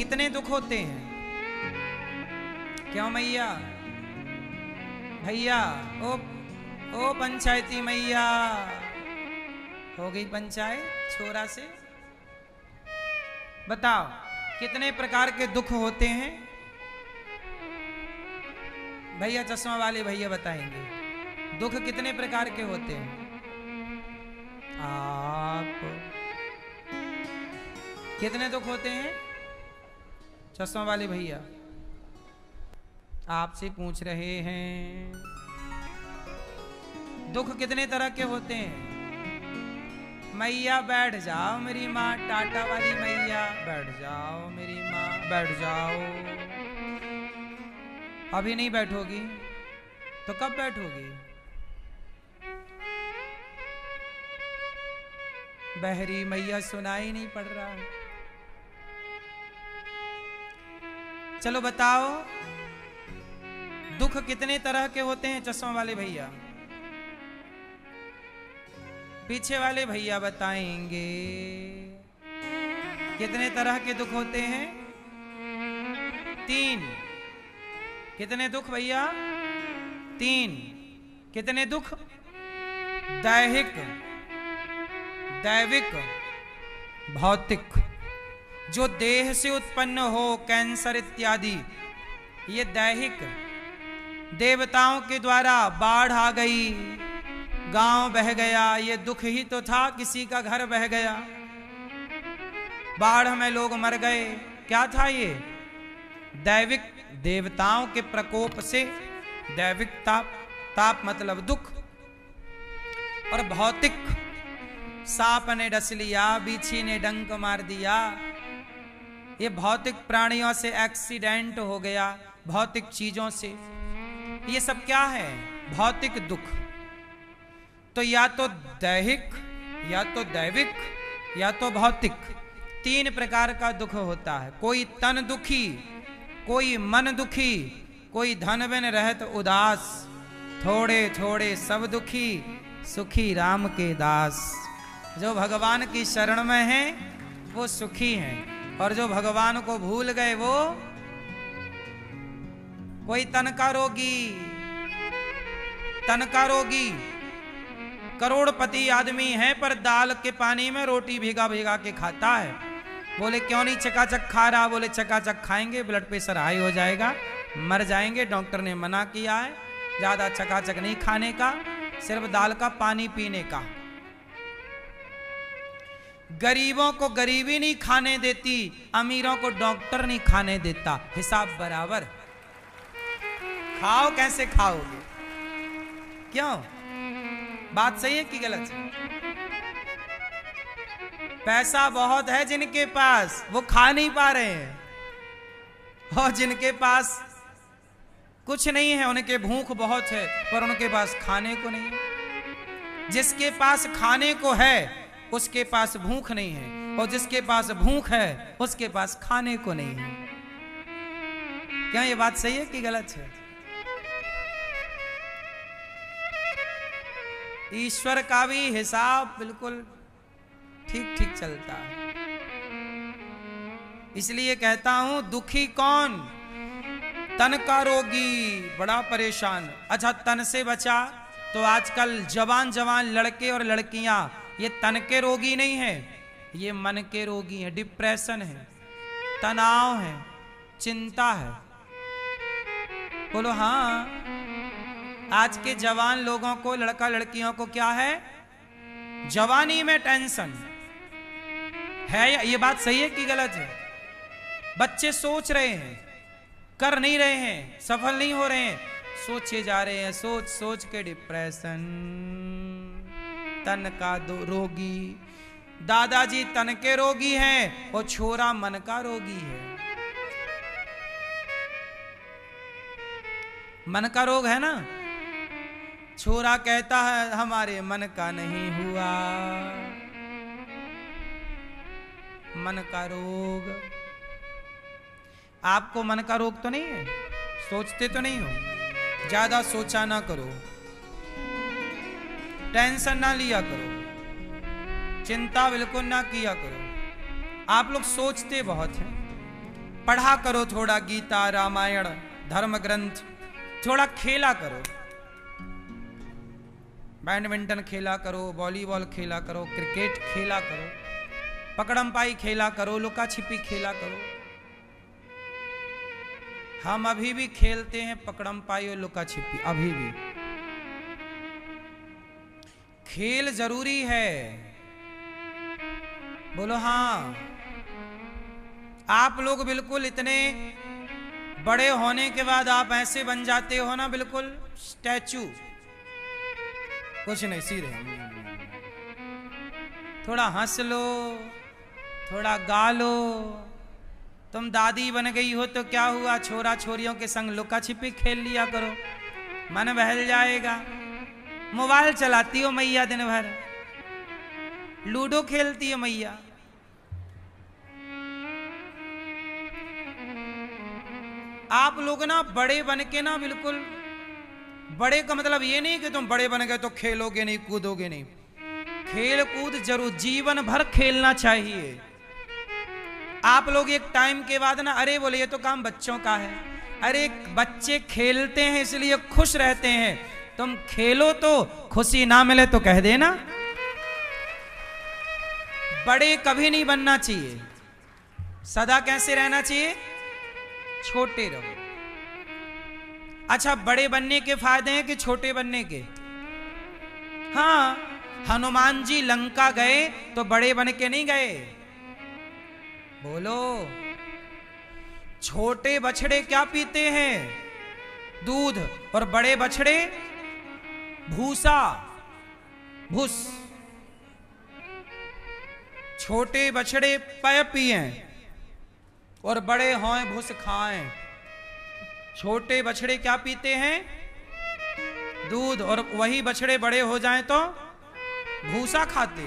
कितने दुख होते हैं? क्यों मैया? भैया ओ पंचायती मैया, हो गई पंचायत छोरा से? बताओ कितने प्रकार के दुख होते हैं? भैया चश्मा वाले भैया बताएंगे दुख कितने प्रकार के होते हैं। आप कितने दुख होते हैं? चश्मा वाले भैया आपसे पूछ रहे हैं दुख कितने तरह के होते हैं? मैया बैठ जाओ मेरी माँ, टाटा वाली मैया बैठ जाओ मेरी माँ, बैठ जाओ। अभी नहीं बैठोगी तो कब बैठोगी? बहरी मैया सुनाई नहीं पड़ रहा। चलो बताओ दुख कितने तरह के होते हैं? चश्मा वाले भैया, पीछे वाले भैया बताएंगे कितने तरह के दुख होते हैं? 3। कितने दुख भैया? 3। कितने दुख? दैहिक, दैविक, भौतिक। जो देह से उत्पन्न हो, कैंसर इत्यादि, ये दैहिक। देवताओं के द्वारा बाढ़ आ गई, गांव बह गया, ये दुख ही तो था। किसी का घर बह गया, बाढ़ में लोग मर गए, क्या था ये? दैविक, देवताओं के प्रकोप से दैविक ताप, ताप मतलब दुख। और भौतिक, सांप ने डस लिया, बिच्छी ने डंक मार दिया, ये भौतिक प्राणियों से एक्सीडेंट हो गया, भौतिक चीजों से। ये सब क्या है? भौतिक दुख। तो या तो दैहिक, या तो दैविक, या तो भौतिक, 3 प्रकार का दुख होता है। कोई तन दुखी, कोई मन दुखी, कोई धन बिन रहत उदास, थोड़े थोड़े सब दुखी, सुखी राम के दास। जो भगवान की शरण में हैं वो सुखी हैं, और जो भगवान को भूल गए वो। कोई तन का रोगी, तन का रोगी, करोड़पति आदमी है पर दाल के पानी में रोटी भिगा भिगा के खाता है। बोले क्यों नहीं चकाचक खा रहा? बोले चकाचक खाएंगे ब्लड प्रेशर हाई हो जाएगा, मर जाएंगे। डॉक्टर ने मना किया है ज्यादा चकाचक नहीं खाने का, सिर्फ दाल का पानी पीने का। गरीबों को गरीबी नहीं खाने देती, अमीरों को डॉक्टर नहीं खाने देता, हिसाब बराबर। खाओ कैसे खाओगे? क्यों? बात सही है कि गलत है? पैसा बहुत है जिनके पास, वो खा नहीं पा रहे हैं, और जिनके पास कुछ नहीं है उनके भूख बहुत है पर उनके पास खाने को नहीं है। जिसके पास खाने को है उसके पास भूख नहीं है, और जिसके पास भूख है उसके पास खाने को नहीं है। क्या ये बात सही है कि गलत है? ईश्वर का भी हिसाब बिल्कुल ठीक ठीक चलता है। इसलिए कहता हूं दुखी कौन? तन का रोगी, बड़ा परेशान। अच्छा तन से बचा तो आजकल जवान जवान लड़के और लड़कियां ये तन के रोगी नहीं है, ये मन के रोगी हैं। डिप्रेशन है, तनाव है, चिंता है। बोलो हाँ। आज के जवान लोगों को, लड़का लड़कियों को क्या है? जवानी में टेंशन है। ये बात सही है कि गलत है? बच्चे सोच रहे हैं, कर नहीं रहे हैं, सफल नहीं हो रहे हैं, सोचे जा रहे हैं, सोच सोच के डिप्रेशन। तन का रोगी, दादाजी तन के रोगी हैं, और छोरा मन का रोगी है। मन का रोग है ना। छोरा कहता है हमारे मन का नहीं हुआ। मन का रोग। आपको मन का रोग तो नहीं है? सोचते तो नहीं हो? ज्यादा सोचा ना करो, टेंशन ना लिया करो, चिंता बिल्कुल ना किया करो। आप लोग सोचते बहुत हैं, पढ़ा करो थोड़ा गीता रामायण धर्म ग्रंथ, थोड़ा खेला करो, बैडमिंटन खेला करो, वॉलीबॉल खेला करो, क्रिकेट खेला करो, पकड़म पाई खेला करो, लुका छिपी खेला करो। हम अभी भी खेलते हैं पकड़म पाई और लुका छिपी, अभी भी। खेल जरूरी है, बोलो हाँ। आप लोग बिल्कुल इतने बड़े होने के बाद आप ऐसे बन जाते हो ना, बिल्कुल स्टैचू, कुछ नहीं, सीधे। थोड़ा हंस लो, थोड़ा गा लो। तुम दादी बन गई हो तो क्या हुआ, छोरा छोरियों के संग लुका छिपी खेल लिया करो, मन बहल जाएगा। मोबाइल चलाती हो मैया दिन भर, लूडो खेलती हो मैया। आप लोग ना बड़े बन के ना, बिल्कुल बड़े का मतलब ये नहीं कि तुम बड़े बन गए तो खेलोगे नहीं, कूदोगे नहीं। खेल कूद जरूर, जीवन भर खेलना चाहिए। आप लोग एक टाइम के बाद ना, अरे बोले ये तो काम बच्चों का है, अरे बच्चे खेलते हैं इसलिए खुश रहते हैं। तुम खेलो तो खुशी ना मिले तो कह देना। बड़े कभी नहीं बनना चाहिए, सदा कैसे रहना चाहिए, छोटे रहो। अच्छा, बड़े बनने के फायदे हैं कि छोटे बनने के? हाँ, हनुमान जी लंका गए तो बड़े बन के नहीं गए, बोलो। छोटे बछड़े क्या पीते हैं, दूध, और बड़े बछड़े भूसा, भूस। छोटे बछड़े पय पिए और बड़े हों भूस खाएं। छोटे बछड़े क्या पीते हैं, दूध, और वही बछड़े बड़े हो जाएं तो भूसा खाते।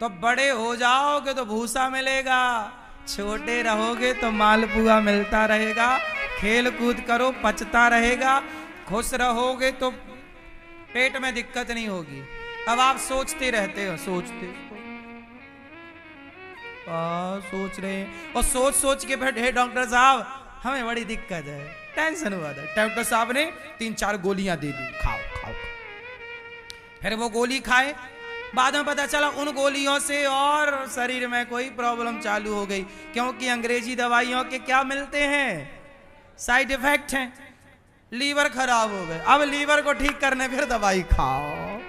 तो बड़े हो जाओगे तो भूसा मिलेगा, छोटे रहोगे तो मालपुआ मिलता रहेगा। खेल कूद करो, पचता रहेगा, खुश रहोगे तो पेट में दिक्कत नहीं होगी। अब आप सोचते रहते हो, सोचते सोच रहे हैं, और सोच सोच के बैठे, डॉक्टर साहब हमें बड़ी दिक्कत है, टेंशन हुआ था। डॉक्टर साहब ने 3-4 गोलियां दे दी, खाओ खाओ। फिर वो गोली खाए, बाद में पता चला उन गोलियों से और शरीर में कोई प्रॉब्लम चालू हो गई, क्योंकि अंग्रेजी दवाइयों के क्या मिलते हैं, साइड इफेक्ट हैं। लीवर खराब हो गए, अब लीवर को ठीक करने फिर दवाई खाओ।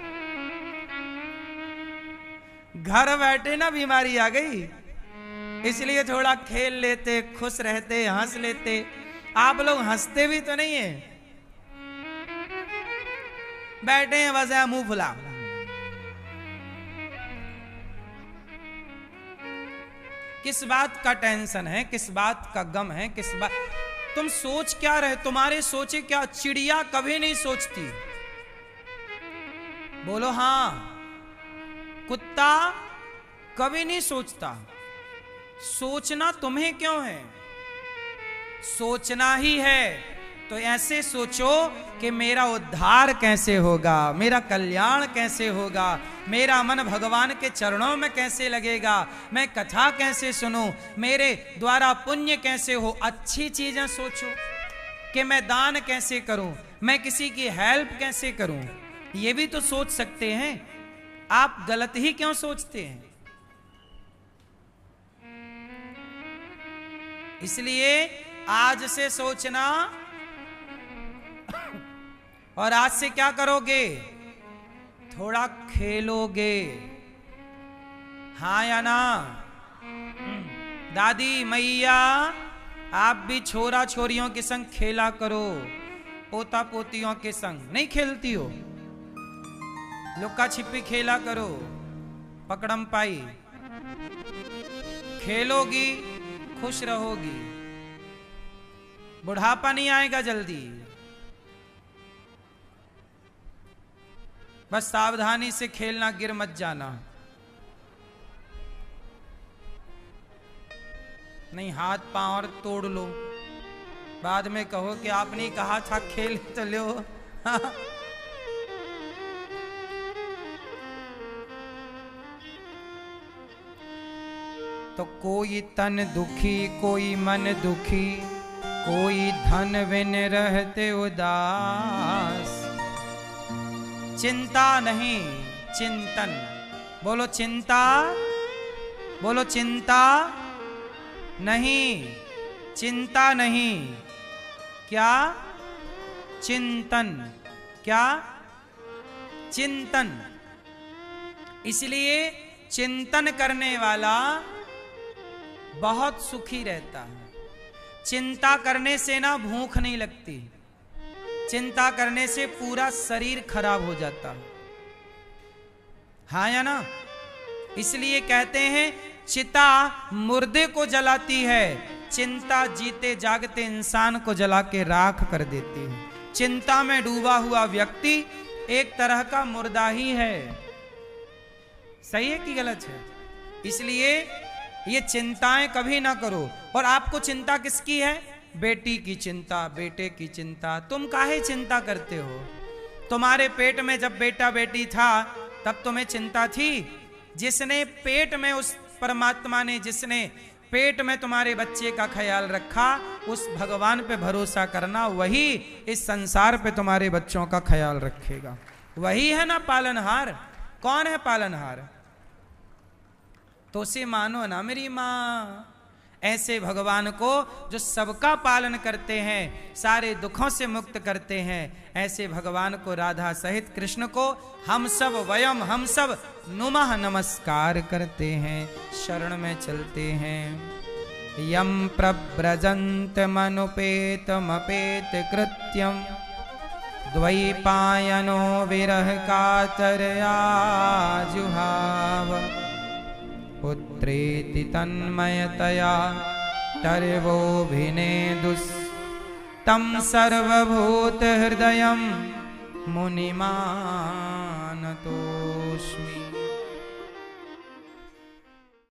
घर बैठे ना बीमारी आ गई, इसलिए थोड़ा खेल लेते, खुश रहते, हंस लेते। आप लोग हंसते भी तो नहीं है, बैठे हैं बस मुंह फुला। किस बात का टेंशन है, किस बात का गम है, किस बात, तुम सोच क्या रहे, तुम्हारे सोचे क्या? चिड़िया कभी नहीं सोचती, बोलो हाँ। कुत्ता कभी नहीं सोचता। सोचना तुम्हें क्यों है, सोचना ही है तो ऐसे सोचो कि मेरा उद्धार कैसे होगा, मेरा कल्याण कैसे होगा, मेरा मन भगवान के चरणों में कैसे लगेगा, मैं कथा कैसे सुनूं, मेरे द्वारा पुण्य कैसे हो। अच्छी चीजें सोचो कि मैं दान कैसे करूं, मैं किसी की हेल्प कैसे करूं, ये भी तो सोच सकते हैं। आप गलत ही क्यों सोचते हैं? इसलिए आज से सोचना, और आज से क्या करोगे, थोड़ा खेलोगे, हाँ या ना? दादी मैया आप भी छोरा छोरियों के संग खेला करो, पोता पोतियों के संग नहीं खेलती हो? लुका छिपी खेला करो, पकड़म पाई खेलोगी, खुश रहोगी, बुढ़ापा नहीं आएगा जल्दी। बस सावधानी से खेलना, गिर मत जाना, नहीं हाथ पांव और तोड़ लो, बाद में कहो कि आपने कहा था खेल तो लो। तो कोई तन दुखी, कोई मन दुखी, कोई धन बिन रहते उदास। चिंता नहीं, चिंतन। बोलो चिंता, बोलो चिंता नहीं, चिंता नहीं। क्या? चिंतन। क्या? चिंतन। इसलिए चिंतन करने वाला बहुत सुखी रहता है। चिंता करने से ना भूख नहीं लगती, चिंता करने से पूरा शरीर खराब हो जाता है। हाँ या ना? इसलिए कहते हैं चिता मुर्दे को जलाती है, चिंता जीते जागते इंसान को जला के राख कर देती है। चिंता में डूबा हुआ व्यक्ति एक तरह का मुर्दा ही है। सही है कि गलत है? इसलिए ये चिंताएं कभी ना करो। और आपको चिंता किसकी है? बेटी की चिंता, बेटे की चिंता। तुम काहे चिंता करते हो? तुम्हारे पेट में जब बेटा बेटी था तब तुम्हें चिंता थी? जिसने पेट में, उस परमात्मा ने जिसने पेट में तुम्हारे बच्चे का ख्याल रखा, उस भगवान पे भरोसा करना, वही इस संसार पे तुम्हारे बच्चों का ख्याल रखेगा। वही है ना पालनहार। कौन है पालनहार? तो उसे मानो ना मेरी माँ। ऐसे भगवान को जो सबका पालन करते हैं, सारे दुखों से मुक्त करते हैं, ऐसे भगवान को, राधा सहित कृष्ण को हम सब वयम, हम सब नुमः नमस्कार करते हैं, शरण में चलते हैं। यम प्रव्रजंत मनुपेतमपेत कृत्यम द्वैपायनो विरह कातरया जुहाव। पुत्रेति तन्मयतया तर्वोऽभिनेदुस् तं सर्वभूतहृदयं मुनिमानतोऽस्मि।